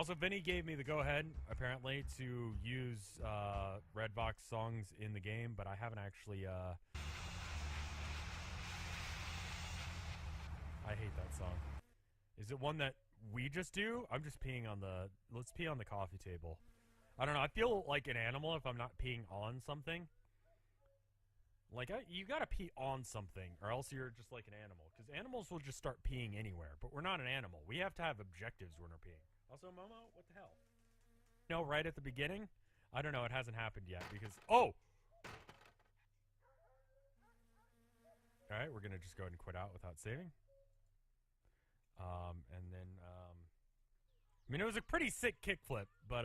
Also, Vinny gave me the go-ahead, apparently, to use Redbox songs in the game, but I haven't actually, I hate that song. Is it one that we just do? I'm just peeing on the... Let's pee on the coffee table. I don't know, I feel like an animal if I'm not peeing on something. Like, you gotta pee on something, or else you're just like an animal. Because animals will just start peeing anywhere, but we're not an animal. We have to have objectives when we're peeing. Also, Momo, what the hell? No, right at the beginning? I don't know, it hasn't happened yet, because... Oh! Alright, we're gonna just go ahead and quit out without saving. And then, I mean, it was a pretty sick kickflip, but,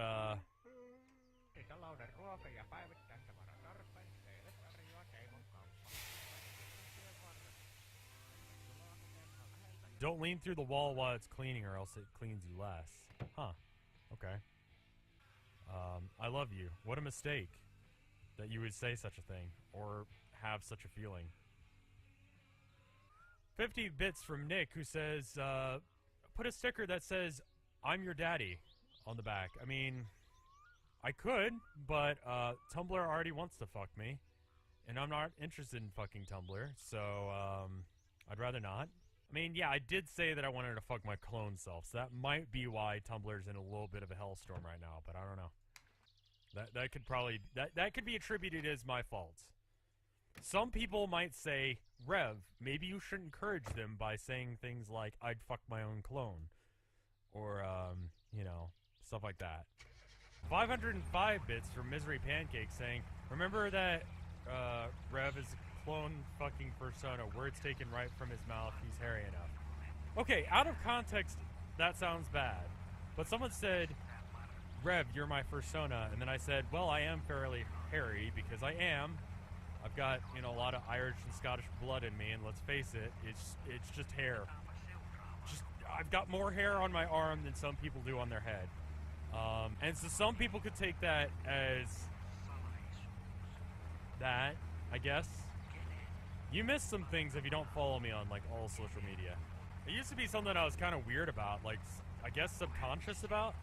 don't lean through the wall while it's cleaning or else it cleans you less. Huh. Okay. I love you. What a mistake that you would say such a thing or have such a feeling. 50 bits from Nick who says, put a sticker that says, I'm your daddy on the back. I mean, I could, but Tumblr already wants to fuck me. And I'm not interested in fucking Tumblr, so I'd rather not. I mean, yeah, I did say that I wanted to fuck my clone self, so that might be why Tumblr's in a little bit of a hellstorm right now, but I don't know. That could probably... That could be attributed as my fault. Some people might say, Rev, maybe you should encourage them by saying things like, I'd fuck my own clone. Or, you know, stuff like that. 505 bits from Misery Pancake saying, remember that Rev is a clone fucking persona, words taken right from his mouth, he's hairy enough. Okay, out of context, that sounds bad. But someone said, Rev, you're my persona, and then I said, well, I am fairly hairy, because I am. I've got, you know, a lot of Irish and Scottish blood in me, and let's face it, it's just hair. I've got more hair on my arm than some people do on their head. And so some people could take that as that, I guess. You miss some things if you don't follow me on, like, all social media. It used to be something I was kind of weird about, like, I guess subconscious about?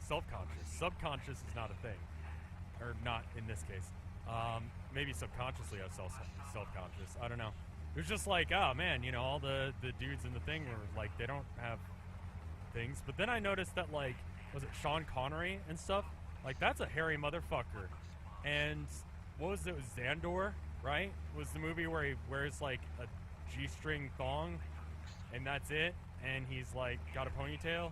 Self-conscious. Subconscious is not a thing. Or not in this case. Maybe subconsciously I was self-conscious. I don't know. It was just like, oh man, you know, all the dudes in the thing were like, they don't have things. But then I noticed that, like, was it Sean Connery and stuff? Like, that's a hairy motherfucker. And what was it? It was Xandor, right? Was the movie where he wears, like, a G-string thong, and that's it, and he's, like, got a ponytail.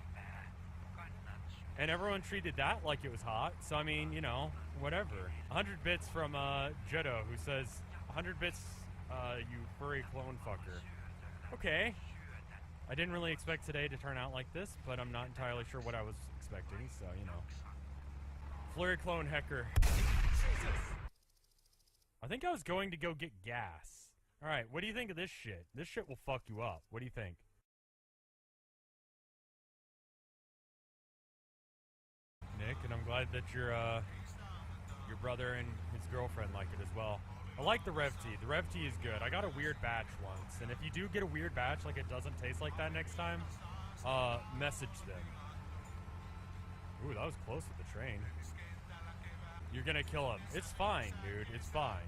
And everyone treated that like it was hot. So, I mean, you know, whatever. 100 bits from Jeddo, who says, 100 bits, you furry clone fucker. Okay. I didn't really expect today to turn out like this, but I'm not entirely sure what I was expecting, so, you know. Flurry clone hecker. Jesus! I think I was going to go get gas. Alright, what do you think of this shit? This shit will fuck you up. What do you think? Nick, and I'm glad that your brother and his girlfriend like it as well. I like the Rev Tea. The Rev Tea is good. I got a weird batch once, and if you do get a weird batch, like it doesn't taste like that next time, message them. Ooh, that was close with the train. You're gonna kill him. It's fine, dude. It's fine.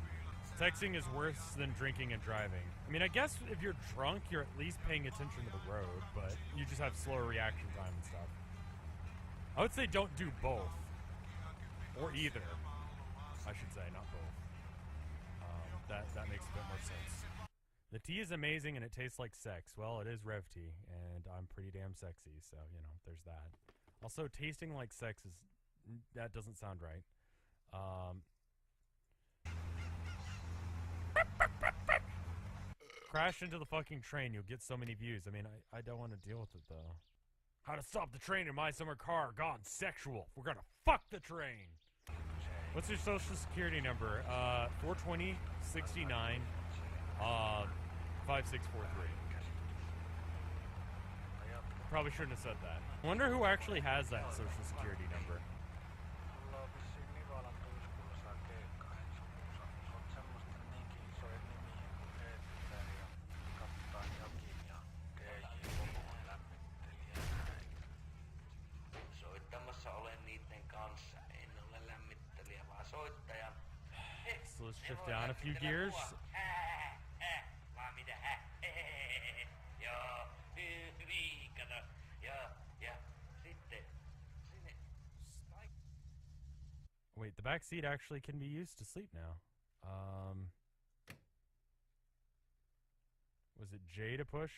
Texting is worse than drinking and driving. I mean, I guess if you're drunk, you're at least paying attention to the road, but you just have slower reaction time and stuff. I would say don't do both. Or either. I should say, not both. That makes a bit more sense. The tea is amazing and it tastes like sex. Well, it is Rev Tea, and I'm pretty damn sexy, so, you know, there's that. Also, tasting like sex is... that doesn't sound right. Crash into the fucking train, you'll get so many views. I mean, I don't want to deal with it, though. How to stop the train in my summer car gone sexual. We're gonna fuck the train. What's your social security number? 420 69 5643. Probably shouldn't have said that. I wonder who actually has that social security number. So let's shift down a few gears. Wait, the back seat actually can be used to sleep now. Was it J to push?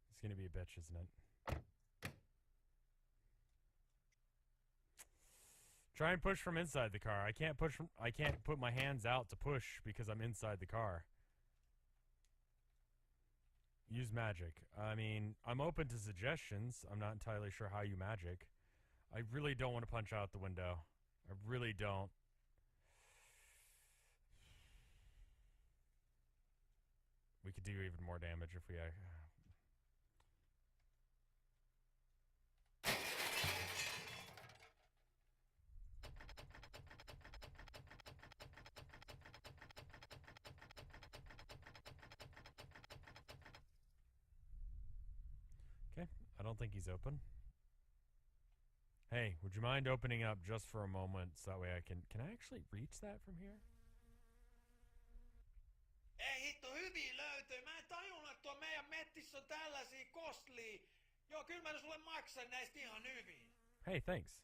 It's gonna be a bitch, isn't it? Try and push from inside the car. I can't put my hands out to push because I'm inside the car. Use magic. I mean, I'm open to suggestions. I'm not entirely sure how you magic. I really don't want to punch out the window. I really don't. We could do even more damage if we... Okay, I don't think he's open. Hey, would you mind opening up just for a moment so that way I can I actually reach that from here? Ei hitto, hyvin löytyi. Mä en tajunnut, että tuo meidän mettissä on tällaisia kostlia. Joo, kyllä mä sulle maksan näistä ihan hyvin. Hey, thanks.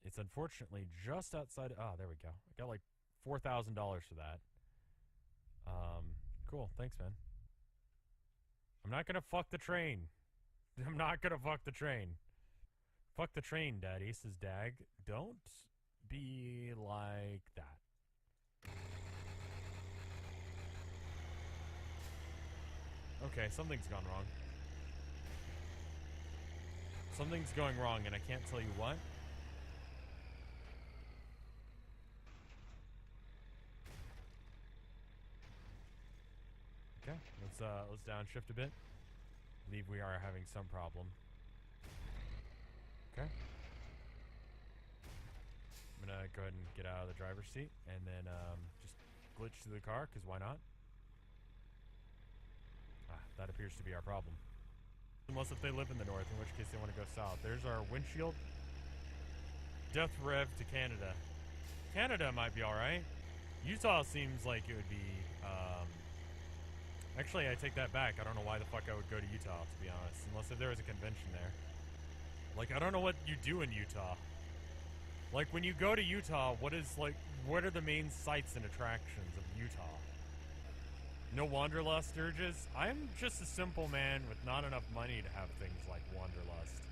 It's unfortunately just outside... Ah, there we go. I got like $4,000 for that. Cool. Thanks, man. I'm not gonna fuck the train. I'm not gonna fuck the train. Fuck the train, Daddy, says Dag. Don't be like that. Okay, something's gone wrong. Something's going wrong, and I can't tell you what. Okay, let's downshift a bit. I believe we are having some problem. Okay. I'm gonna go ahead and get out of the driver's seat and then just glitch to the car, because why not? Ah, that appears to be our problem. Unless if they live in the north, in which case they want to go south. There's our windshield. Death rev to Canada. Canada might be alright. Utah seems like it would be... Actually, I take that back. I don't know why the fuck I would go to Utah, to be honest. Unless if there was a convention there. Like, I don't know what you do in Utah. Like, when you go to Utah, what are the main sights and attractions of Utah? No Wanderlust urges? I'm just a simple man with not enough money to have things like Wanderlust.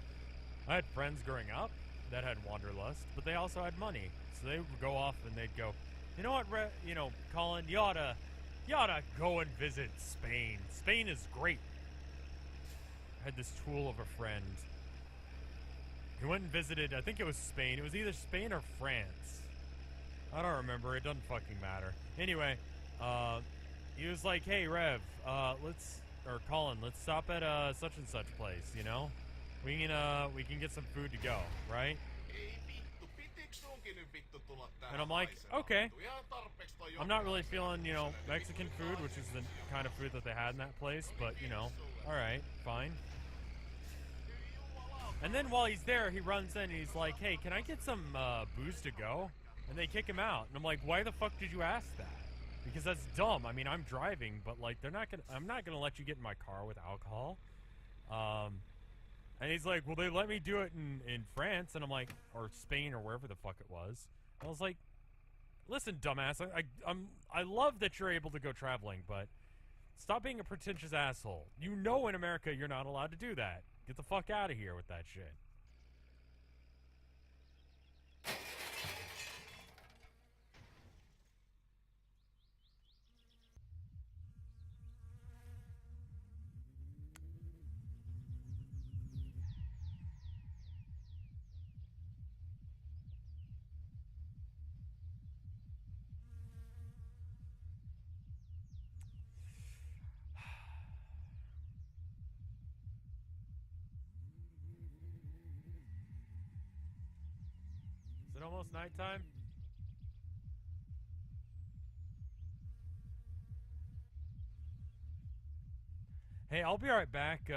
I had friends growing up that had Wanderlust, but they also had money. So they would go off and they'd go, you know what, Colin, you ought to go and visit Spain. Spain is great. I had this tool of a friend. He went and visited, I think it was Spain. It was either Spain or France. I don't remember. It doesn't fucking matter. Anyway, he was like, hey, Rev, Colin, let's stop at such and such place, you know? We can get some food to go, right? And I'm like, okay. I'm not really feeling, Mexican food, which is the kind of food that they had in that place, but, alright, fine. And then while he's there, he runs in and he's like, hey, can I get some booze to go? And they kick him out. And I'm like, why the fuck did you ask that? Because that's dumb. I mean, I'm driving, but, like, I'm not gonna let you get in my car with alcohol. And he's like, well, they let me do it in France. And I'm like, or Spain or wherever the fuck it was. I was like, listen, dumbass, I love that you're able to go traveling, but stop being a pretentious asshole. You know in America you're not allowed to do that. Get the fuck out of here with that shit. it almost nighttime? Hey, I'll be right back.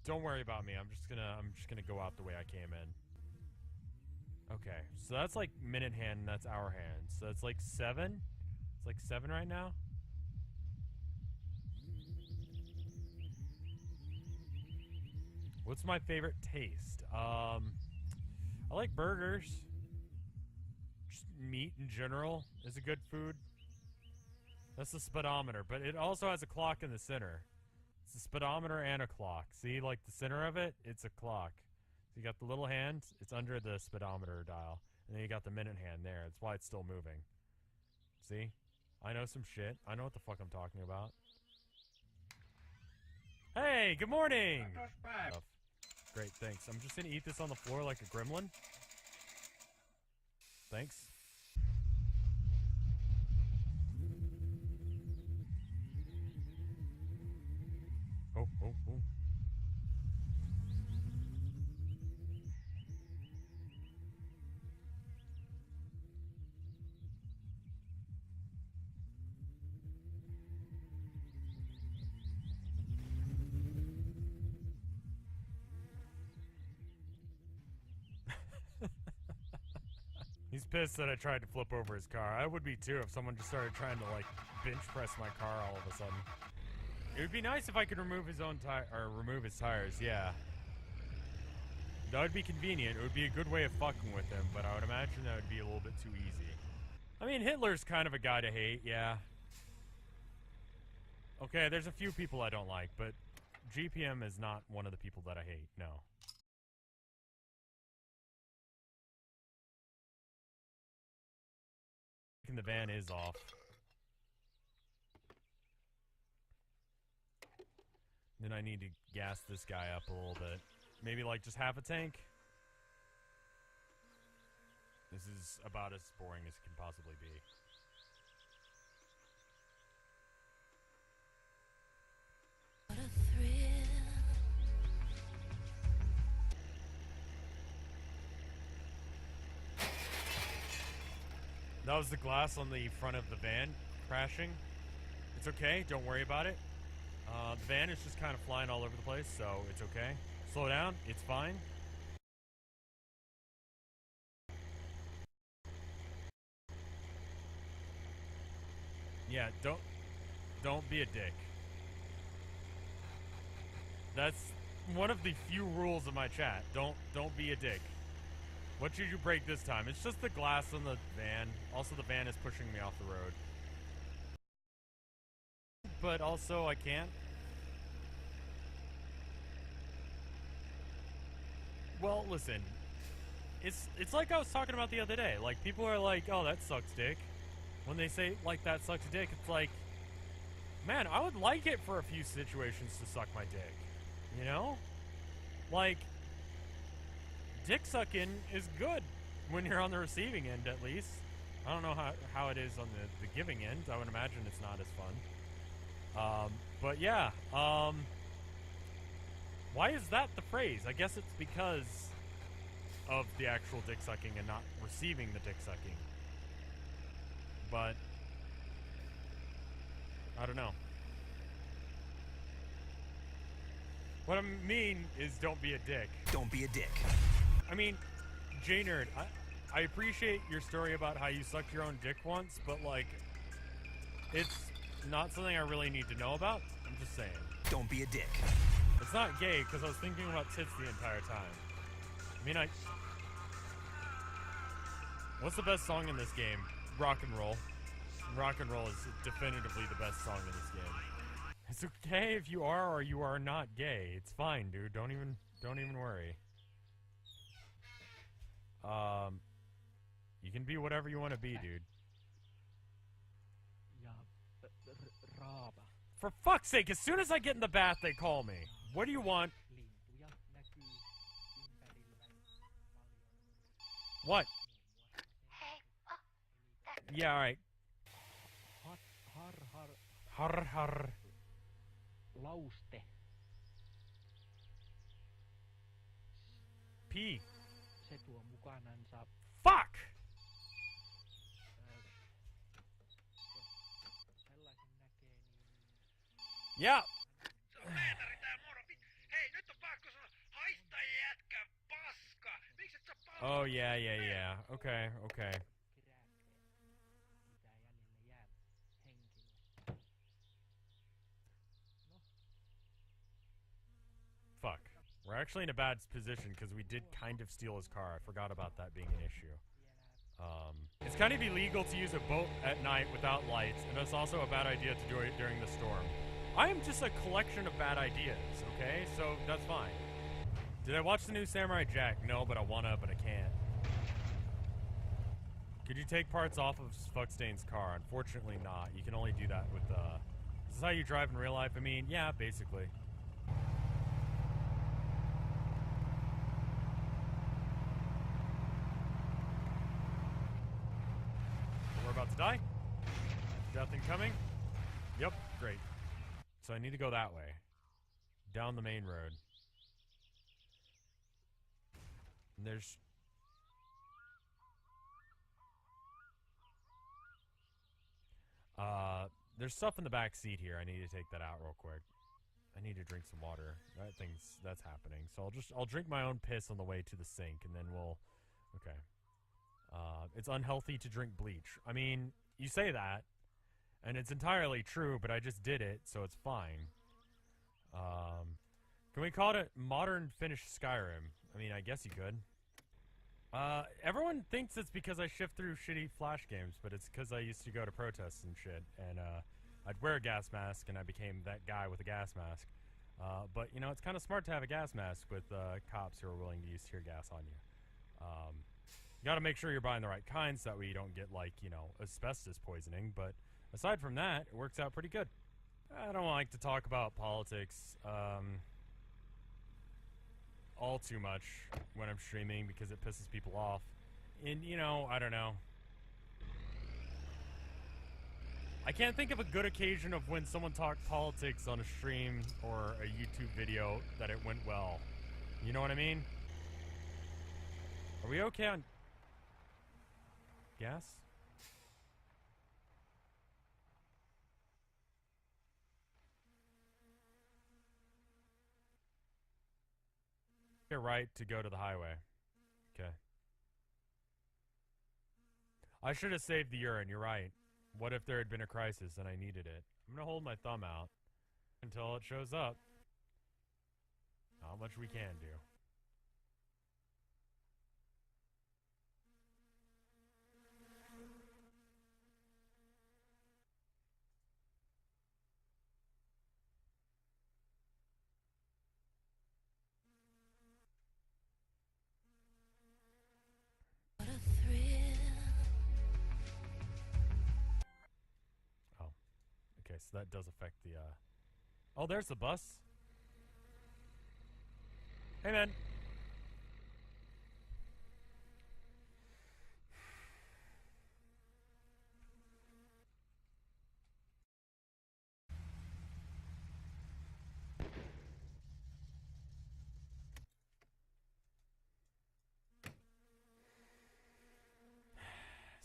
Don't worry about me. I'm just gonna go out the way I came in. Okay, so that's like minute hand, and that's hour hand. So it's like 7. It's like 7 right now. What's my favorite taste? I like burgers. Just meat in general is a good food. That's the speedometer, but it also has a clock in the center. It's a speedometer and a clock. See, like the center of it, it's a clock. So you got the little hand, it's under the speedometer dial. And then you got the minute hand there. That's why it's still moving. See? I know some shit. I know what the fuck I'm talking about. Hey, good morning! Oh, great, thanks. I'm just gonna eat this on the floor like a gremlin. Thanks. Oh, oh, oh. He's pissed that I tried to flip over his car. I would be too if someone just started trying to, like, bench press my car all of a sudden. It would be nice if I could remove his own tire, or remove his tires, yeah. That would be convenient. It would be a good way of fucking with him, but I would imagine that would be a little bit too easy. I mean, Hitler's kind of a guy to hate, yeah. Okay, there's a few people I don't like, but GPM is not one of the people that I hate, no. The van is off. Then I need to gas this guy up a little bit. Maybe like just half a tank. This is about as boring as it can possibly be. What a thrill. That was the glass on the front of the van crashing. It's okay, don't worry about it. The van is just kind of flying all over the place, so it's okay. Slow down, it's fine. Yeah, don't be a dick. That's one of the few rules of my chat. Don't be a dick. What should you break this time? It's just the glass on the van. Also, the van is pushing me off the road. But also, I can't. Well, listen. It's like I was talking about the other day. Like, people are like, oh, that sucks dick. When they say, like, that sucks dick, it's like, man, I would like it for a few situations to suck my dick. You know? Like, dick sucking is good when you're on the receiving end, at least. I don't know how it is on the giving end. I would imagine it's not as fun. But yeah, why is that the phrase? I guess it's because of the actual dick sucking and not receiving the dick sucking. But I don't know. What I mean is don't be a dick. Don't be a dick. I mean, J-Nerd, I appreciate your story about how you sucked your own dick once, but, like, it's not something I really need to know about. I'm just saying. Don't be a dick. It's not gay, because I was thinking about tits the entire time. I mean, what's the best song in this game? Rock and Roll. Rock and Roll is definitively the best song in this game. It's okay if you are or you are not gay. It's fine, dude. Don't even worry. You can be whatever you want to be, dude. For fuck's sake, as soon as I get in the bath, they call me. What do you want? What? Yeah, alright. Har har. Lauste. P. se tuo mukanansa Fuck! jos sellaisen näkee, niin Yeah. Se on meetari tää moro. Hei, nyt on pakko sanoa. Haista jätkä paska. Miksi et sä palaa? Oh, yeah. Okay. kerääkkeet, mitä jäljelle jää henkilöstä. No, Fuck. We're actually in a bad position because we did kind of steal his car. I forgot about that being an issue. It's kind of illegal to use a boat at night without lights, and it's also a bad idea to do it during the storm. I am just a collection of bad ideas, okay? So that's fine. Did I watch the new Samurai Jack? No, but I wanna, but I can't. Could you take parts off of Fuckstain's car? Unfortunately not. You can only do that with, Is this how you drive in real life? I mean, yeah, basically. We're about to die. Death incoming. Yep, great. So I need to go that way. Down the main road. And there's stuff in the back seat here. I need to take that out real quick. I need to drink some water. That's happening. So I'll drink my own piss on the way to the sink, and then we'll. Okay. It's unhealthy to drink bleach. I mean, you say that, and it's entirely true, but I just did it, so it's fine. Can we call it modern finished Skyrim? I mean, I guess you could. Everyone thinks it's because I shift through shitty Flash games, but it's because I used to go to protests and shit, and, I'd wear a gas mask, and I became that guy with a gas mask. But, you know, it's kind of smart to have a gas mask with, cops who are willing to use tear gas on you. You gotta make sure you're buying the right kind so that way you don't get, like, you know, asbestos poisoning, but aside from that, it works out pretty good. I don't like to talk about politics, all too much when I'm streaming because it pisses people off. And, you know, I don't know. I can't think of a good occasion of when someone talked politics on a stream or a YouTube video that it went well. You know what I mean? Are we okay on gas? You're right to go to the highway. Okay. I should have saved the urine, you're right. What if there had been a crisis and I needed it? I'm gonna hold my thumb out until it shows up. Not much we can do. What a thrill. Oh. Okay, so that does affect the, Oh, there's the bus. Hey, man.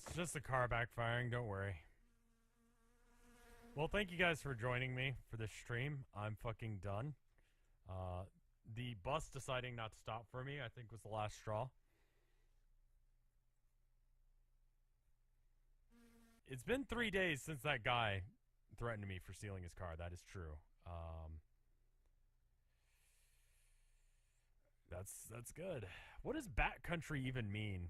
It's just the car backfiring, don't worry. Well, thank you guys for joining me for this stream. I'm fucking done. The bus deciding not to stop for me, I think, was the last straw. It's been 3 days since that guy threatened me for stealing his car. That is true. That's good. What does backcountry even mean?